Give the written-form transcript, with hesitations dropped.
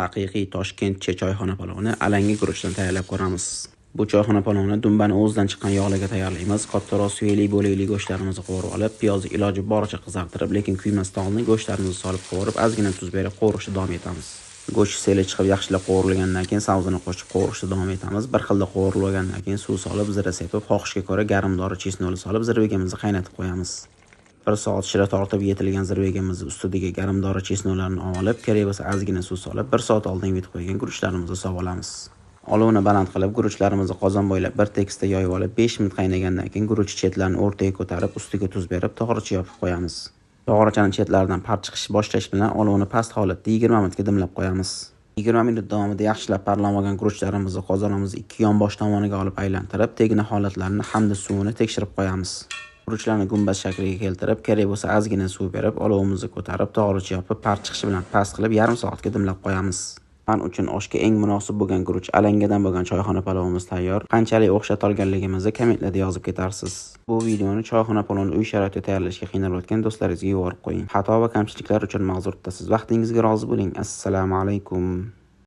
Haqiqiy Toshkentcha choyxona palovini alanga guruchdan tayyorlab ko'ramiz. Bu choyxona palovini dumbani o'zidan chiqqan yog'larga tayyorlaymiz. Kattaroq suyeli bo'layli go'shtlarimizni qovurib olib, piyozni iloji boricha qizartirib, lekin kuymasdan oldin go'shtlarimizni solib qovurib, ozgina tuz berib qovurishda davom etamiz. Go'sht seli chiqib yaxshilab qovurilgandan keyin sabzini qo'shib qovurishda davom etamiz. Bir xilda qovurilgandan keyin suv solib, zira sepib, xohishga ko'ra garimdori chesnoli solib, zirvegimizni qaynatib qo'yamiz. 1 soat shira tortib yetilgan zirvegimizni ustiga garimdori chesnolarini olib, kerak bo'lsa ozgina suv solib, 1 soat oldin yuvib qo'ygan guruchlarimizni solib olamiz. Olovni baland qilib, guruchlarimizni qozon bo'ylab bir tekisda yoyib olib, 5 minut qaynagandan keyin guruch chetlarini o'rtaga ko'tarib, ustiga tuz berib, tog'oracha yopib qo'yamiz. Tog'orachaning chetlaridan parcha chiqish boshlash bilan olovni past holatda 20 minutga dimlab qo'yamiz. 20 minut davomida yaxshilab parlanmagan guruchlarimizni qozonimizni ikki yonbosh tomoniga olib aylantirib, tegna holatlarini hamda suvini tekshirib qo'yamiz. Guruchlarni gumbaz shakliga keltirib, kerak bo'lsa ozgina suv berib, olovimizni ko'tarib, tog'oracha yopib, parcha chiqishi bilan past qilib, yarim soatga dimlab qo'yamiz. Man uchun oshga eng munosib bo'lgan guruch alangadan bo'lgan choyxona palovimiz tayyor. Qanchalik o'xshat olganligimizni kommentlarda yozib ketarsiz. Bu videoni choyxona palovini uy sharoitida tayyorlashga qiynalayotgan do'stlaringizga yuborib qo'ying. Xato va kamchiliklar uchun ma'zur tutasiz. Vaqtingizga rozi bo'ling. Assalomu alaykum.